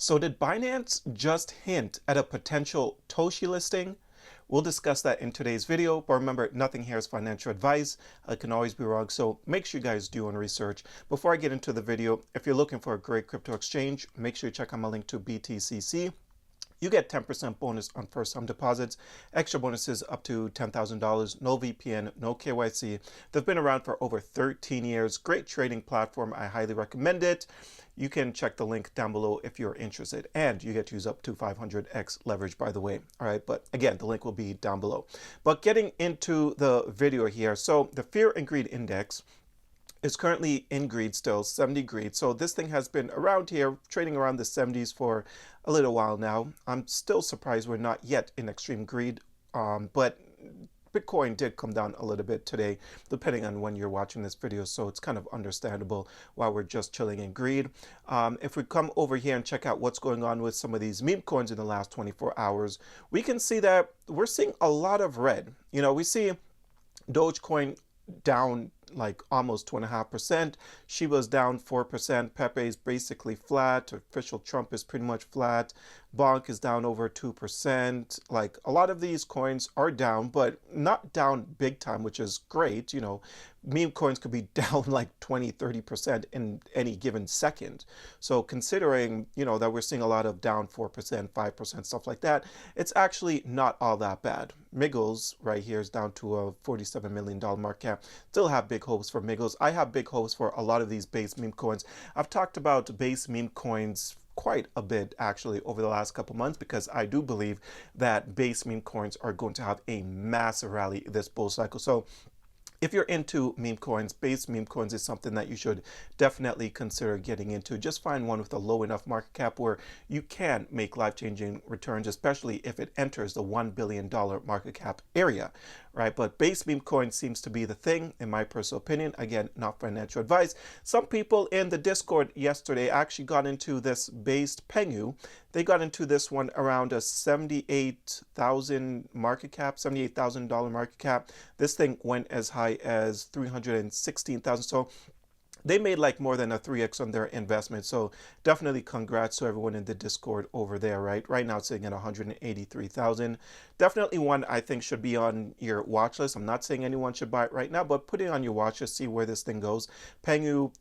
So did Binance just hint at a potential Toshi listing? We'll discuss that in today's video, but remember, nothing here is financial advice. I can always be wrong, so make sure you guys do your research. Before I get into the video, if you're looking for a great crypto exchange, make sure you check out my link to BTCC. You get 10% bonus on first-time deposits, extra bonuses up to $10,000, no VPN, no KYC. They've been around for over 13 years. Great trading platform. I highly recommend it. You can check the link down below if you're interested, and you get to use up to 500x leverage, by the way. All right, but again, the link will be down below. But getting into the video here, so the Fear and Greed Index is currently in greed still, 70 greed. So this thing has been around here, trading around the 70s for a little while now. I'm still surprised we're not yet in extreme greed, but Bitcoin did come down a little bit today, depending on when you're watching this video. So it's kind of understandable why we're just chilling in greed. If we come over here and check out what's going on with some of these meme coins in the last 24 hours, we can see that we're seeing a lot of red. You know, we see Dogecoin down like almost 2.5%. Shiba's down 4%. Pepe is basically flat. Official Trump is pretty much flat. Bonk is down over 2%. Like a lot of these coins are down, but not down big time, which is great. You know, meme coins could be down like 20-30% in any given second. So considering, you know, that we're seeing a lot of down 4%, 5%, stuff like that, it's actually not all that bad. Miggles right here is down to a $47 million market cap. Still have big hopes for Miggles. I have big hopes for a lot of these base meme coins. I've talked about base meme coins quite a bit actually over the last couple months, because I do believe that base meme coins are going to have a massive rally this bull cycle. So if you're into meme coins, base meme coins is something that you should definitely consider getting into. Just find one with a low enough market cap where you can make life-changing returns, especially if it enters the $1 billion market cap area, right? But base meme coin seems to be the thing, in my personal opinion. Again, not financial advice. Some people in the Discord yesterday actually got into this based Pengu. They got into this one around a 78,000 market cap, $78,000 market cap. This thing went as high as 316,000. So they made like more than a 3x on their investment. So definitely congrats to everyone in the Discord over there, right? Right now it's sitting at 183,000. Definitely one I think should be on your watch list. I'm not saying anyone should buy it right now, but put it on your watch list, see where this thing goes. Pengu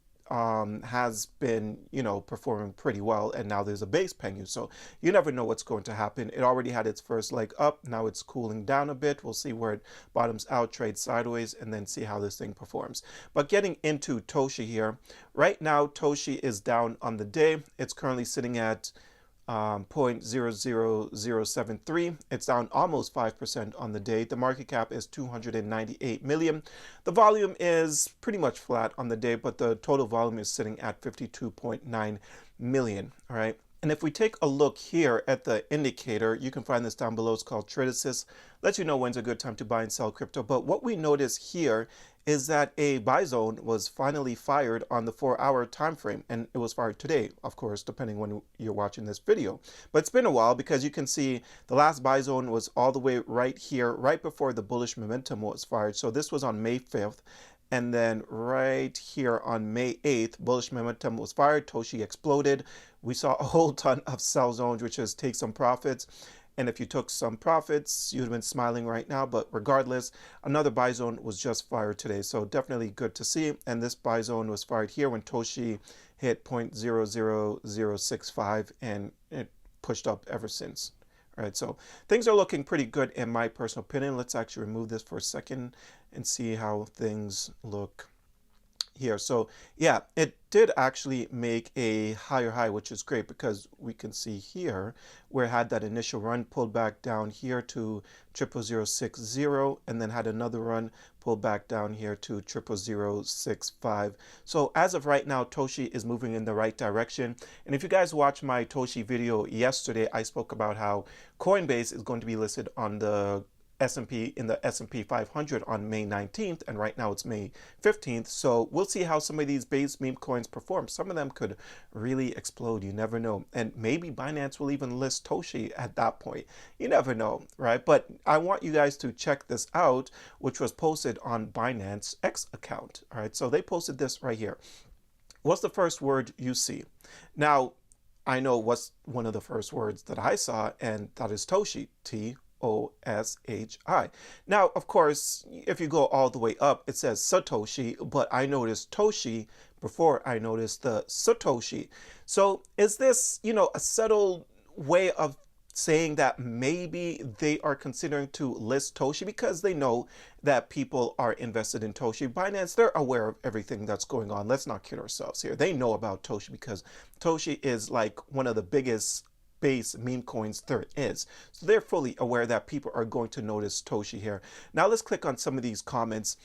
has been, you know, performing pretty well, and now there's a base Pengu, so you never know what's going to happen. It already had its first leg up. Now it's cooling down a bit. We'll see where it bottoms out, trade sideways, and then see how this thing performs. But getting into Toshi here, right now Toshi is down on the day. It's currently sitting at 0.00073. It's down almost 5% on the day. The market cap is 298 million. The volume is pretty much flat on the day, but the total volume is sitting at 52.9 million. All right. And if we take a look here at the indicator, you can find this down below. It's called Trade Assist. Lets you know when's a good time to buy and sell crypto. But what we notice here is that a buy zone was finally fired on the 4-hour time frame, and it was fired today, of course, depending when you're watching this video. But it's been a while, because you can see the last buy zone was all the way right here, right before the bullish momentum was fired. So this was on May 5th. And then right here on May 8th, bullish momentum was fired. Toshi exploded. We saw a whole ton of sell zones, which is take some profits. And if you took some profits, you'd have been smiling right now. But regardless, another buy zone was just fired today. So definitely good to see. And this buy zone was fired here when Toshi hit 0.00065, and it pushed up ever since. All right, so things are looking pretty good in my personal opinion. Let's actually remove this for a second and see how things look here. So yeah, it did actually make a higher high, which is great, because we can see here where it had that initial run, pulled back down here to 00060, and then had another run, pulled back down here to 00065. So as of right now, Toshi is moving in the right direction. And if you guys watched my Toshi video yesterday, I spoke about how Coinbase is going to be listed on the S&P in the S&P 500 on May 19th, and right now it's May 15th. So we'll see how some of these base meme coins perform. Some of them could really explode. You never know. And maybe Binance will even list Toshi at that point. You never know, right? But I want you guys to check this out, which was posted on Binance X account. All right, so they posted this right here. What's the first word you see? Now, I know what's one of the first words that I saw, and that is Toshi, Toshi. Now, of course, if you go all the way up, it says Satoshi, but I noticed Toshi before I noticed the Satoshi. So is this, a subtle way of saying that maybe they are considering to list Toshi because they know that people are invested in Toshi? Binance, they're aware of everything that's going on. Let's not kid ourselves here. They know about Toshi because Toshi is like one of the biggest base meme coins there is. So they're fully aware that people are going to notice Toshi here. Now let's click on some of these comments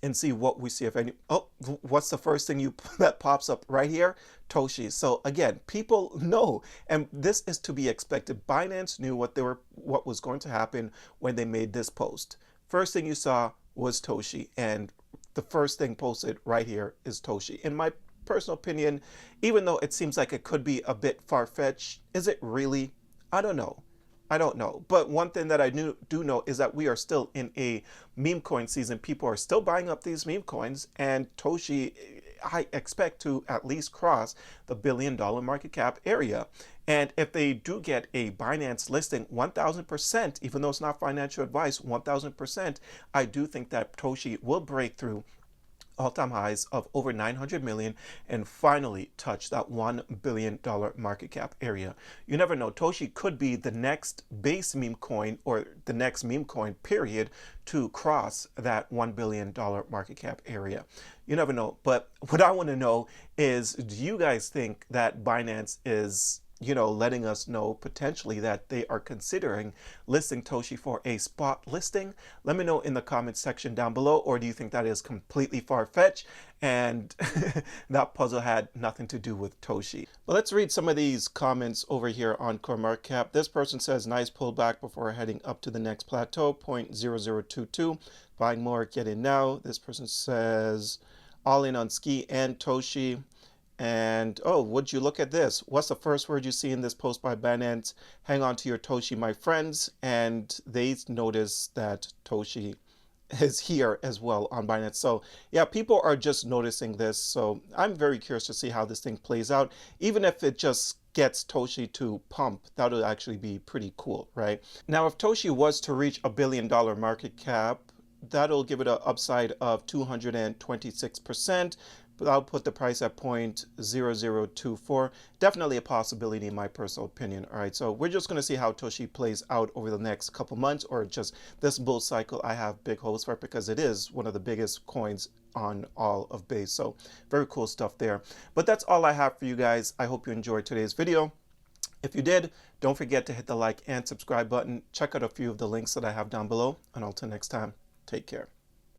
and see what we see, if any. Oh, what's the first thing that pops up right here? Toshi. So again, people know, and this is to be expected. Binance knew what was going to happen when they made this post. First thing you saw was Toshi, and the first thing posted right here is Toshi. In my personal opinion, even though it seems like it could be a bit far-fetched, is it really? I don't know. I don't know. But one thing that I do know is that we are still in a meme coin season. People are still buying up these meme coins, and Toshi, I expect to at least cross the $1 billion market cap area. And if they do get a Binance listing, 1000%, even though it's not financial advice, 1000%, I do think that Toshi will break through all-time highs of over 900 million and finally touch that $1 billion market cap area. You never know. Toshi could be the next base meme coin or the next meme coin period to cross that $1 billion market cap area. You never know. But what I want to know is, do you guys think that Binance is letting us know potentially that they are considering listing Toshi for a spot listing? Let me know in the comments section down below. Or do you think that is completely far-fetched and that puzzle had nothing to do with Toshi? But let's read some of these comments over here on CoinMarketCap. This person says, nice pullback before heading up to the next plateau, 0.0022. Buying more, get in now. This person says, all in on Ski and Toshi. And oh, would you look at this? What's the first word you see in this post by Binance? Hang on to your Toshi, my friends. And they notice that Toshi is here as well on Binance. So yeah, people are just noticing this. So I'm very curious to see how this thing plays out. Even if it just gets Toshi to pump, that would actually be pretty cool, right? Now, if Toshi was to reach $1 billion market cap, that'll give it an upside of 226%. But I'll put the price at 0.0024. Definitely a possibility in my personal opinion. All right, so we're just going to see how Toshi plays out over the next couple months, or just this bull cycle. I have big hopes for it because it is one of the biggest coins on all of base. So very cool stuff there. But that's all I have for you guys. I hope you enjoyed today's video. If you did, don't forget to hit the like and subscribe button. Check out a few of the links that I have down below. And until next time, take care.